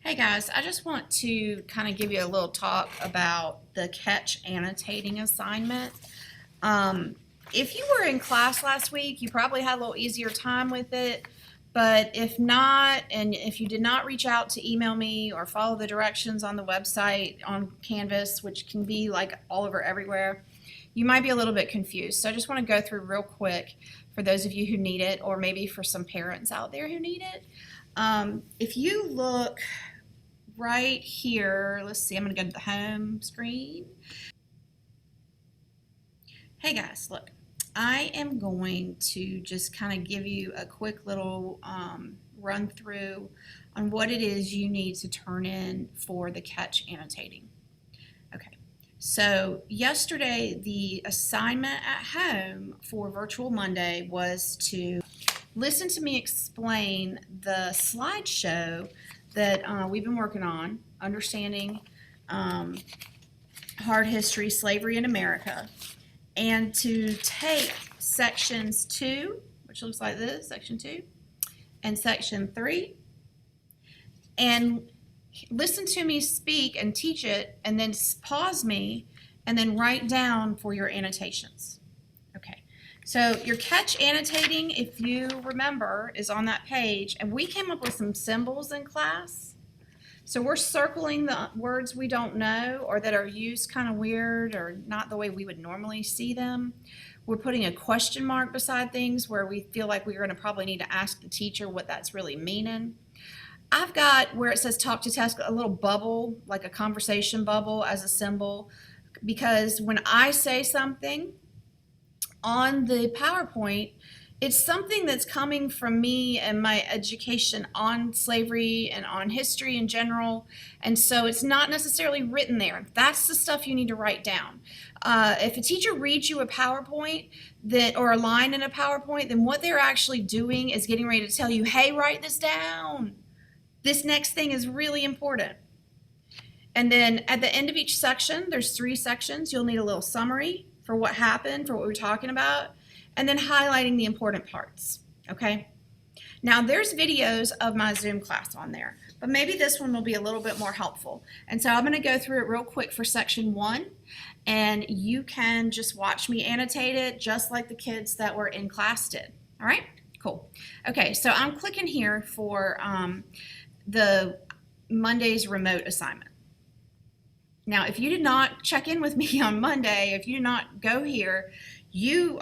Hey guys, I just want to kind of give you a little talk about the Catch Annotating assignment. If you were in class last week, you probably had a little easier time with it, but if not, and if you did not reach out to email me or follow the directions on the website on Canvas, which can be like all over everywhere, you might be a little bit confused. So I just want to go through real quick for those of you who need it, or maybe for some parents out there who need it. If you look right here, let's see, I'm going to go to the home screen. Hey guys, look, I am going to just kind of give you a quick little run through on what it is you need to turn in for the Catch Annotating. Okay, so yesterday the assignment at home for Virtual Monday was to listen to me explain the slideshow that we've been working on, understanding hard history, slavery in America, and to take sections 2, which looks like this, section 2, and section 3, and listen to me speak and teach it, and then pause me, and then write down for your annotations. Okay. So your Catch Annotating, if you remember, is on that page, and we came up with some symbols in class. So we're circling the words we don't know or that are used kind of weird or not the way we would normally see them. We're putting a question mark beside things where we feel like we're going to probably need to ask the teacher what that's really meaning. I've got where it says talk to test a little bubble, like a conversation bubble as a symbol, because when I say something on the PowerPoint, it's something that's coming from me and my education on slavery and on history in general, and so it's not necessarily written there. That's the stuff you need to write down. If a teacher reads you a PowerPoint or a line in a PowerPoint, then what they're actually doing is getting ready to tell you, hey, write this down. This next thing is really important. And then at the end of each section, there's 3 sections. You'll need a little summary for what happened, for what we're talking about, and then highlighting the important parts, okay? Now there's videos of my Zoom class on there, but maybe this one will be a little bit more helpful. And so I'm gonna go through it real quick for section 1, and you can just watch me annotate it just like the kids that were in class did, all right? Cool. Okay, so I'm clicking here for the Monday's remote assignment. Now, if you did not check in with me on Monday, if you did not go here, you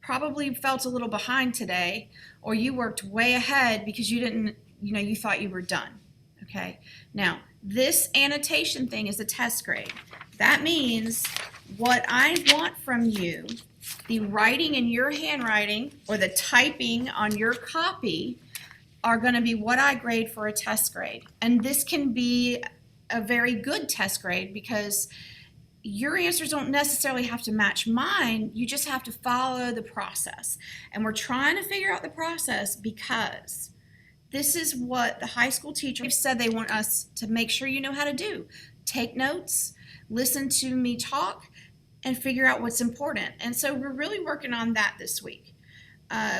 probably felt a little behind today, or you worked way ahead because you didn't, you thought you were done, okay? Now, this annotation thing is a test grade. That means what I want from you, the writing in your handwriting or the typing on your copy, are going to be what I grade for a test grade. And this can be a very good test grade because your answers don't necessarily have to match mine. You just have to follow the process. And we're trying to figure out the process because this is what the high school teachers said they want us to make sure you know how to do. Take notes, listen to me talk, and figure out what's important. And so we're really working on that this week.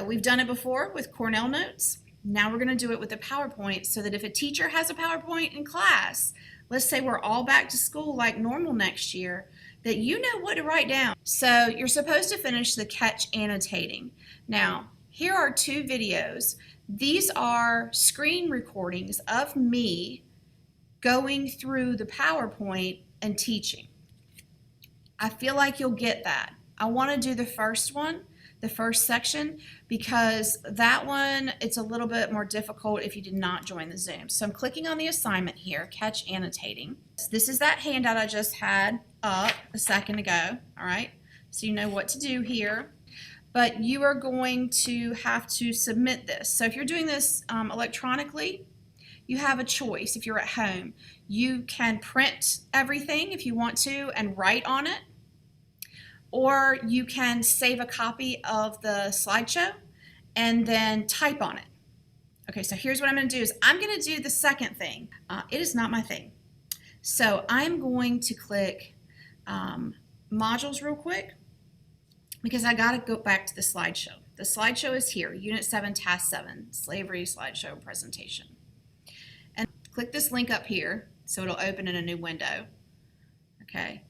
We've done it before with Cornell notes. Now we're going to do it with a PowerPoint so that if a teacher has a PowerPoint in class, let's say we're all back to school like normal next year, that you know what to write down. So you're supposed to finish the Catch Annotating. Now, here are 2 videos. These are screen recordings of me going through the PowerPoint and teaching. I feel like you'll get that. I want to do the first one, the first section, because that one, it's a little bit more difficult if you did not join the Zoom. So I'm clicking on the assignment here, Catch Annotating. This is that handout I just had up a second ago, all right? So you know what to do here. But you are going to have to submit this. So if you're doing this electronically, you have a choice. If you're at home, you can print everything if you want to and write on it, or you can save a copy of the slideshow and then type on it. Okay, so here's what I'm going to do is I'm going to do the second thing. It is not my thing. So I'm going to click modules real quick because I got to go back to the slideshow. The slideshow is here, Unit 7, Task 7, Slavery Slideshow Presentation. click this link up here so it'll open in a new window. Okay.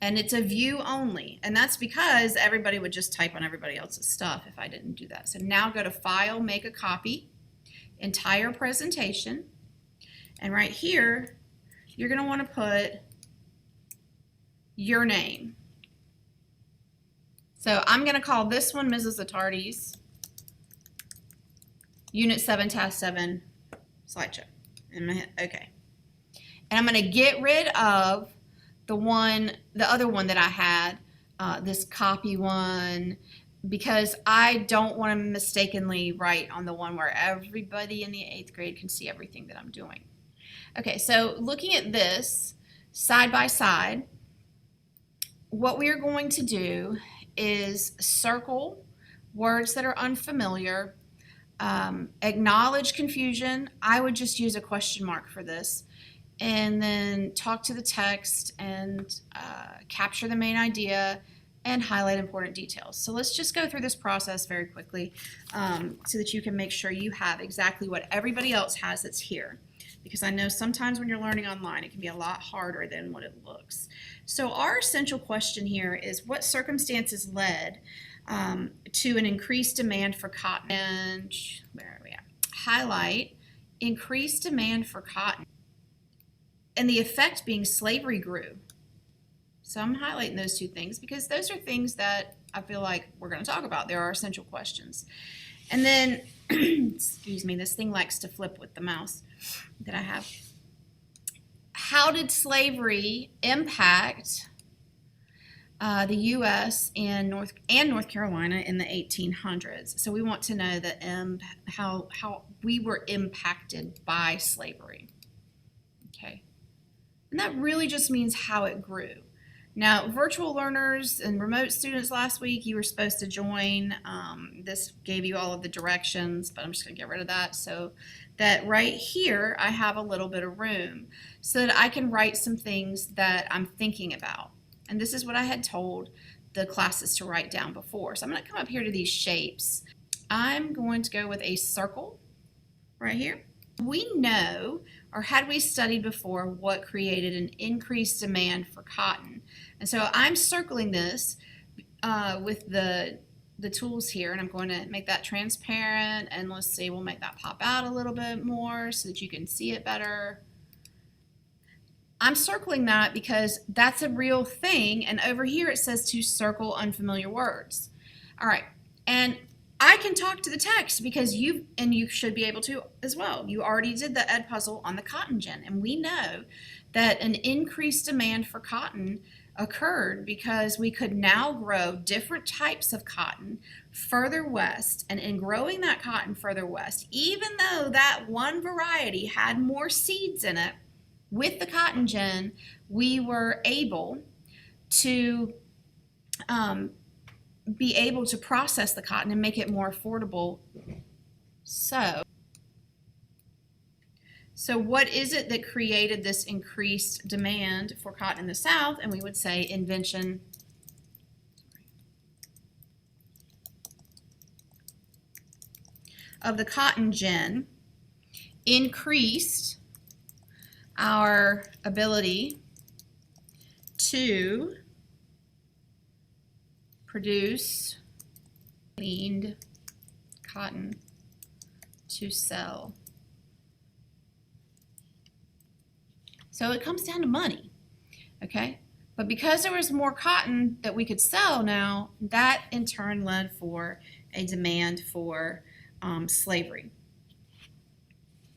And it's a view only. And that's because everybody would just type on everybody else's stuff if I didn't do that. So now go to File, Make a Copy, Entire Presentation. And right here, you're going to want to put your name. So I'm going to call this one Mrs. Attardi's Unit 7, Task 7 slideshow. And I'm going to hit OK. And I'm going to get rid of the other one that I had, this copy one, because I don't want to mistakenly write on the one where everybody in the 8th grade can see everything that I'm doing. Okay, so looking at this side by side, what we are going to do is circle words that are unfamiliar, acknowledge confusion. I would just use a question mark for this. And then talk to the text and capture the main idea and highlight important details. So let's just go through this process very quickly so that you can make sure you have exactly what everybody else has that's here. Because I know sometimes when you're learning online, it can be a lot harder than what it looks. So our essential question here is, what circumstances led to an increased demand for cotton? And where are we at? Highlight increased demand for cotton. And the effect being slavery grew. So I'm highlighting those two things because those are things that I feel like we're going to talk about. There are essential questions. And then, excuse me, this thing likes to flip with the mouse that I have. How did slavery impact the U.S. and North Carolina in the 1800s? So we want to know how we were impacted by slavery. Okay. And that really just means how it grew. Now, virtual learners and remote students last week, you were supposed to join. This gave you all of the directions, but I'm just going to get rid of that so that right here I have a little bit of room so that I can write some things that I'm thinking about. And this is what I had told the classes to write down before. So I'm going to come up here to these shapes. I'm going to go with a circle right here. We know, or had we studied before, what created an increased demand for cotton? And so I'm circling this with the tools here, and I'm going to make that transparent, and let's see, we'll make that pop out a little bit more so that you can see it better. I'm circling that because that's a real thing, and over here it says to circle unfamiliar words. All right, and I can talk to the text because you should be able to as well. You already did the Ed puzzle on the cotton gin, and we know that an increased demand for cotton occurred because we could now grow different types of cotton further west, and in growing that cotton further west, even though that one variety had more seeds in it, with the cotton gin, we were able to be able to process the cotton and make it more affordable. So what is it that created this increased demand for cotton in the South? And we would say invention of the cotton gin increased our ability to produce cleaned cotton to sell. So it comes down to money, okay? But because there was more cotton that we could sell now, that in turn led for a demand for slavery.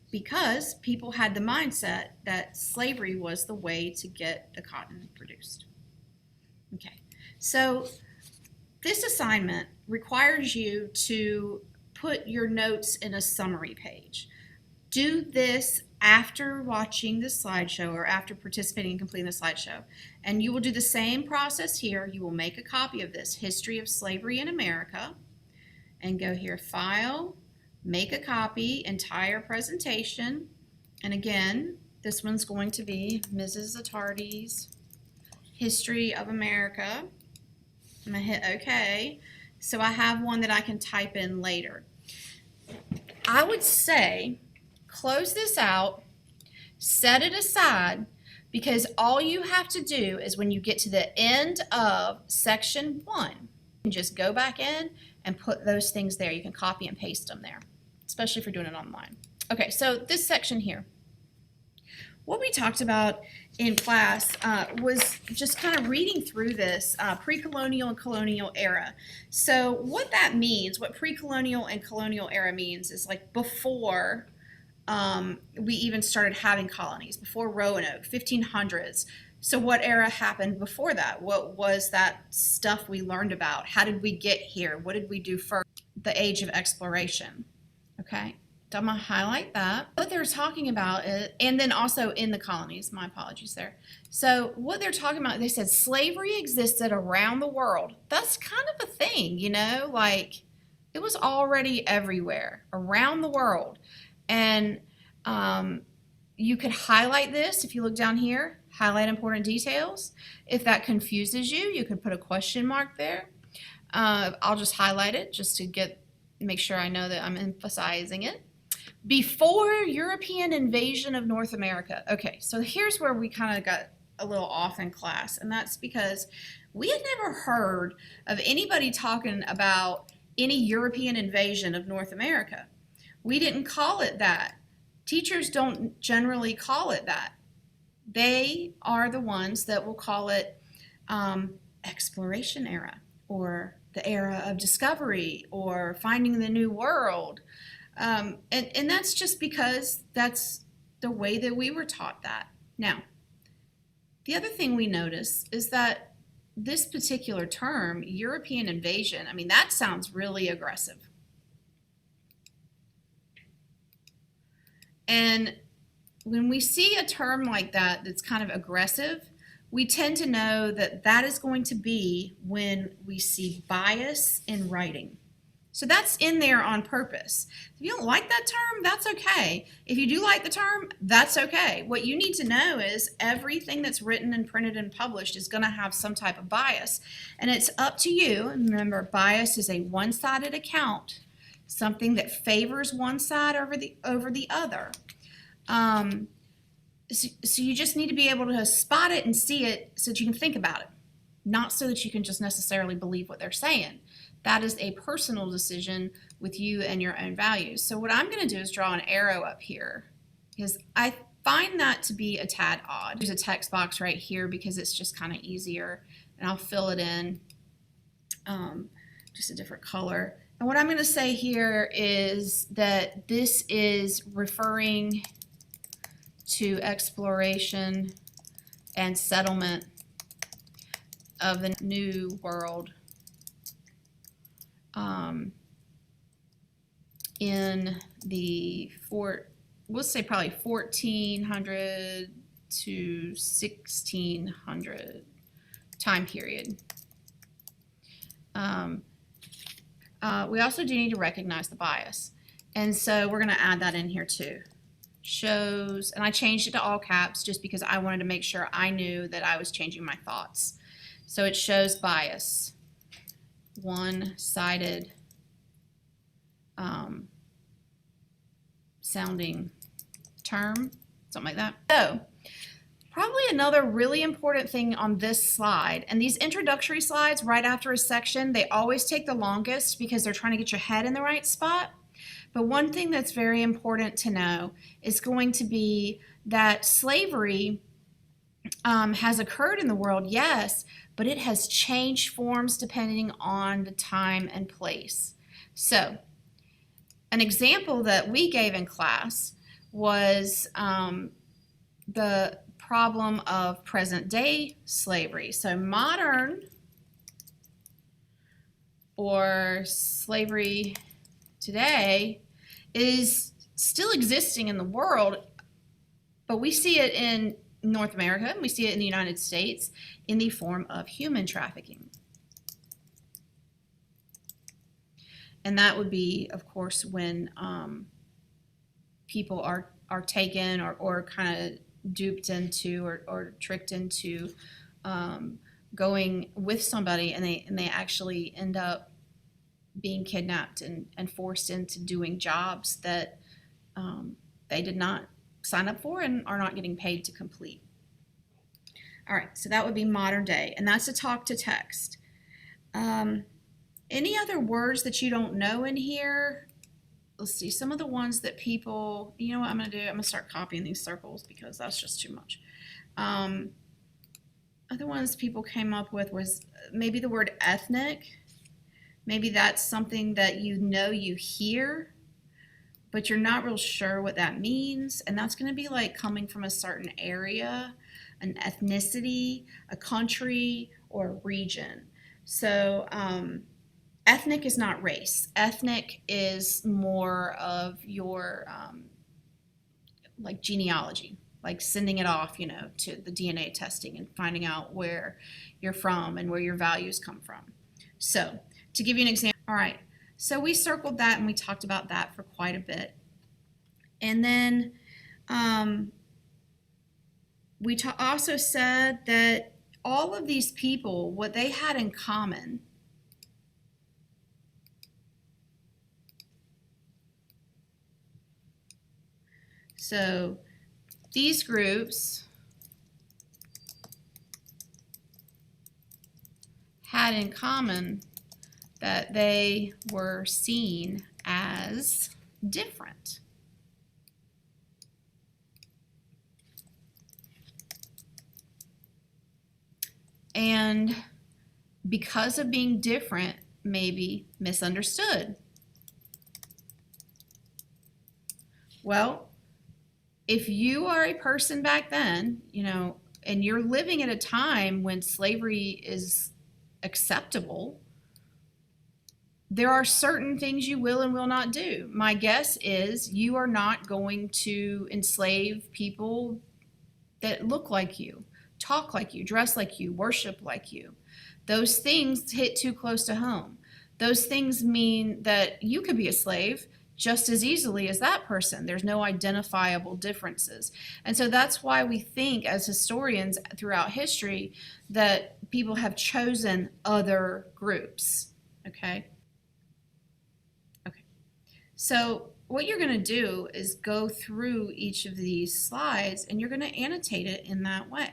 Because people had the mindset that slavery was the way to get the cotton produced. Okay, so this assignment requires you to put your notes in a summary page. Do this after watching the slideshow or after participating and completing the slideshow. And you will do the same process here. You will make a copy of this, History of Slavery in America, and go here, File, Make a Copy, Entire Presentation. And again, this one's going to be Mrs. Attardi's History of America. I'm going to hit OK. So I have one that I can type in later. I would say close this out set it aside, because all you have to do is when you get to the end of section 1, you can just go back in and put those things there. You can copy and paste them there, especially if you're doing it online. Okay, so this section here, what we talked about in class was just kind of reading through this pre-colonial and colonial era. So what that means, what pre-colonial and colonial era means, is like before we even started having colonies, before Roanoke, 1500s. So what era happened before that? What was that stuff we learned about? How did we get here? What did we do first? The age of exploration. Okay. So I'm going to highlight that. What they're talking about is, and then also in the colonies, my apologies there. So what they're talking about, they said slavery existed around the world. That's kind of a thing, you know, like it was already everywhere around the world. And you could highlight this if you look down here, highlight important details. If that confuses you, you could put a question mark there. I'll just highlight it just to make sure I know that I'm emphasizing it. Before European invasion of North America. Okay, so here's where we kind of got a little off in class, and that's because we had never heard of anybody talking about any European invasion of North America. We didn't call it that. Teachers don't generally call it that. They are the ones that will call it exploration era, or the era of discovery, or finding the new world. And that's just because that's the way that we were taught that. Now, the other thing we notice is that this particular term, European invasion, I mean, that sounds really aggressive. And when we see a term like that that's kind of aggressive, we tend to know that that is going to be when we see bias in writing. So that's in there on purpose. If you don't like that term, that's okay. If you do like the term, that's okay. What you need to know is everything that's written and printed and published is going to have some type of bias. And it's up to you. And remember, bias is a one-sided account, something that favors one side over the other. So you just need to be able to spot it and see it so that you can think about it, not so that you can just necessarily believe what they're saying. That is a personal decision with you and your own values. So what I'm going to do is draw an arrow up here, because I find that to be a tad odd. There's a text box right here because it's just kind of easier, and I'll fill it in just a different color. And what I'm going to say here is that this is referring to exploration and settlement of the New World in the let's say probably 1400 to 1600 time period. We also do need to recognize the bias, and so we're going to add that in here too. Shows, and I changed it to all caps just because I wanted to make sure I knew that I was changing my thoughts. So it shows bias, one-sided sounding term, something like that. So probably another really important thing on this slide, and these introductory slides right after a section, they always take the longest because they're trying to get your head in the right spot. But one thing that's very important to know is going to be that slavery has occurred in the world, yes, but it has changed forms depending on the time and place. So an example that we gave in class was the problem of present day slavery. So modern, or slavery today, is still existing in the world, but we see it in North America, and we see it in the United States in the form of human trafficking. And that would be, of course, when people are taken or kind of duped into or tricked into going with somebody, and they actually end up being kidnapped and forced into doing jobs that they did not sign up for and are not getting paid to complete. All right, so that would be modern day, and that's a talk to text. Any other words that you don't know in here? Let's see, some of the ones that people, you know what I'm going to do? I'm going to start copying these circles because that's just too much. Other ones people came up with was maybe the word ethnic. Maybe that's something that you hear, but you're not real sure what that means. And that's going to be like coming from a certain area, an ethnicity, a country, or a region. So ethnic is not race. Ethnic is more of your like genealogy, like sending it off, to the DNA testing and finding out where you're from and where your values come from. So to give you an example, all right, so we circled that and we talked about that for quite a bit. And then we also said that all of these people, what they had in common so these groups had in common that they were seen as different. And because of being different, maybe misunderstood. Well, if you are a person back then, and you're living at a time when slavery is acceptable, there are certain things you will and will not do. My guess is you are not going to enslave people that look like you, talk like you, dress like you, worship like you. Those things hit too close to home. Those things mean that you could be a slave just as easily as that person. There's no identifiable differences. And so that's why we think as historians throughout history that people have chosen other groups, okay? Okay. So what you're going to do is go through each of these slides and you're going to annotate it in that way.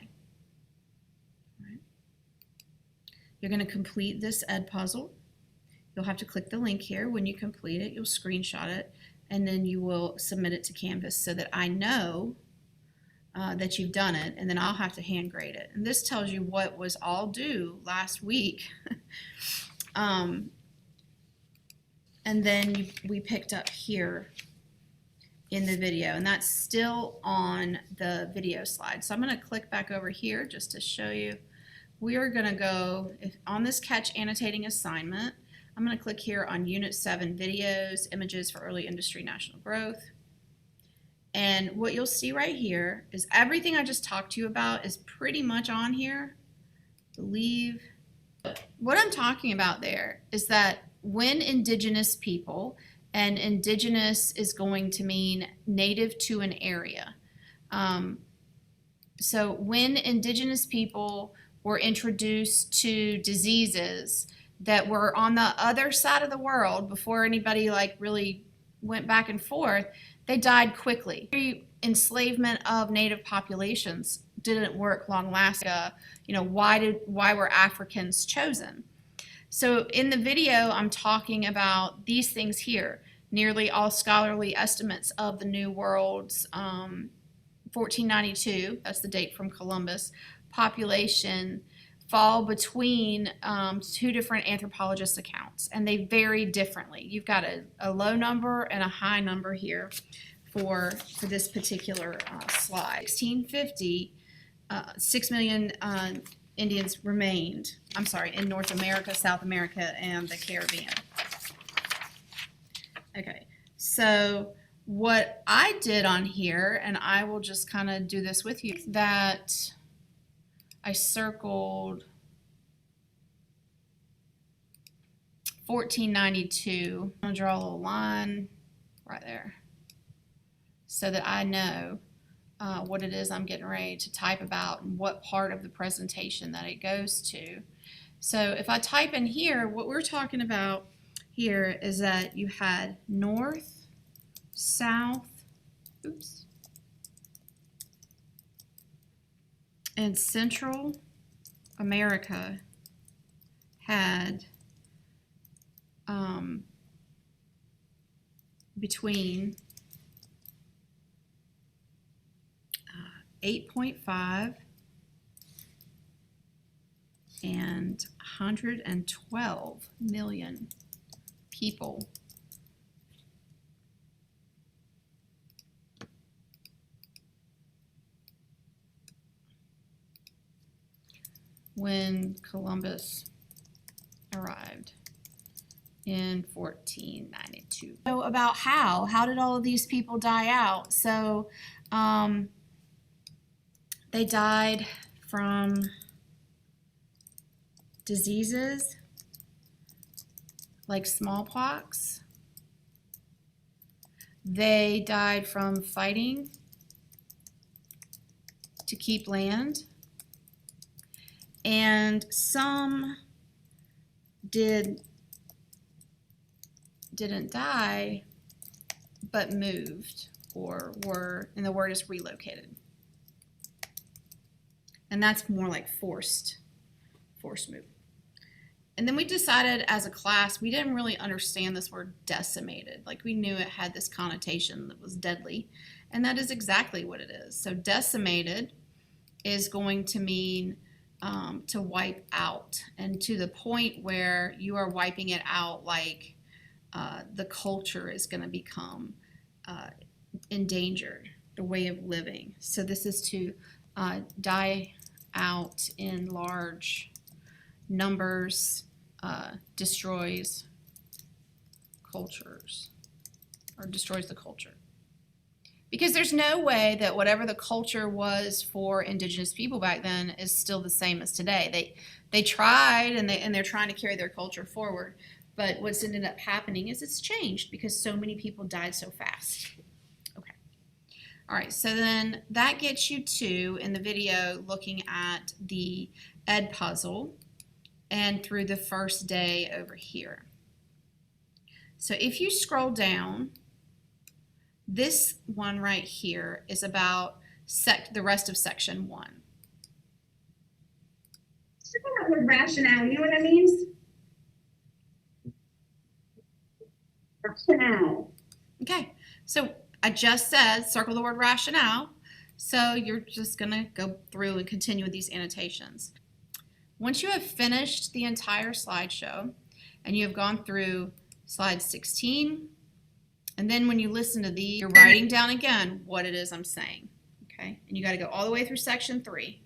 Right. You're going to complete this Ed puzzle. You'll have to click the link here. When you complete it, you'll screenshot it, and then you will submit it to Canvas so that I know that you've done it, and then I'll have to hand grade it. And this tells you what was all due last week. And then we picked up here in the video, and that's still on the video slide. So I'm going to click back over here just to show you. We are going to go on this Catch Annotating assignment. I'm going to click here on Unit 7 Videos, Images for Early Industry National Growth. And what you'll see right here is everything I just talked to you about is pretty much on here. Believe. What I'm talking about there is that when indigenous people, and indigenous is going to mean native to an area. So when indigenous people were introduced to diseases that were on the other side of the world before anybody really went back and forth, they died quickly. Enslavement of native populations didn't work long lasting. Why were Africans chosen? So in the video, I'm talking about these things here. Nearly all scholarly estimates of the New World's 1492, that's the date from Columbus, population fall between two different anthropologists' accounts, and they vary differently. You've got a low number and a high number here for this particular slide. 1650, 6 million Indians remained, in North America, South America, and the Caribbean. Okay, so what I did on here, and I will just kind of do this with you, that I circled 1492. I'm going to draw a little line right there so that I know what it is I'm getting ready to type about and what part of the presentation that it goes to. So if I type in here, what we're talking about here is that you had north, south, and Central America had between 8.5 and 112 million people. When Columbus arrived in 1492. So about how did all of these people die out? So they died from diseases like smallpox. They died from fighting to keep land. And some didn't die, but moved, or were, and the word is relocated. And that's more like forced move. And then we decided as a class, we didn't really understand this word decimated. Like, we knew it had this connotation that was deadly, and that is exactly what it is. So decimated is going to mean to wipe out, and to the point where you are wiping it out, like the culture is going to become endangered, the way of living. So this is to die out in large numbers, destroys cultures, or destroys the culture. Because there's no way that whatever the culture was for indigenous people back then is still the same as today. They tried, and they're trying to carry their culture forward, but what's ended up happening is it's changed because so many people died so fast. Okay. All right, so then that gets you to, in the video, looking at the Ed puzzle and through the first day over here. So if you scroll down, this one right here is about the rest of section 1. Circle that word rationale, you know what that means? Rationale. Okay, so I just said circle the word rationale, so you're just going to go through and continue with these annotations. Once you have finished the entire slideshow and you have gone through slide 16, and then when you listen to these, you're writing down again what it is I'm saying, okay? And you got to go all the way through section 3.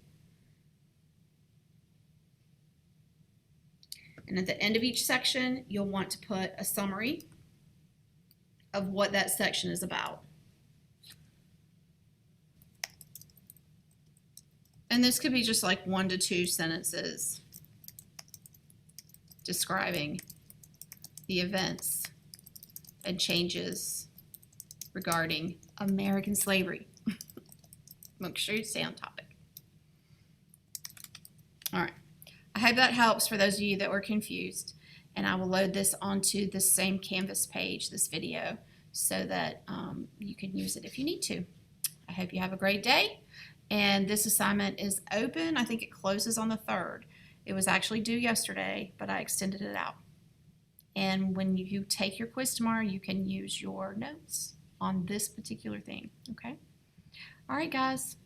And at the end of each section, you'll want to put a summary of what that section is about. And this could be just like 1 to 2 sentences describing the events and changes regarding American slavery. Make sure you stay on topic. All right. I hope that helps for those of you that were confused. And I will load this onto the same Canvas page, this video, so that you can use it if you need to. I hope you have a great day. And this assignment is open. I think it closes on the 3rd. It was actually due yesterday, but I extended it out. And when you take your quiz tomorrow, you can use your notes on this particular thing, okay? All right, guys.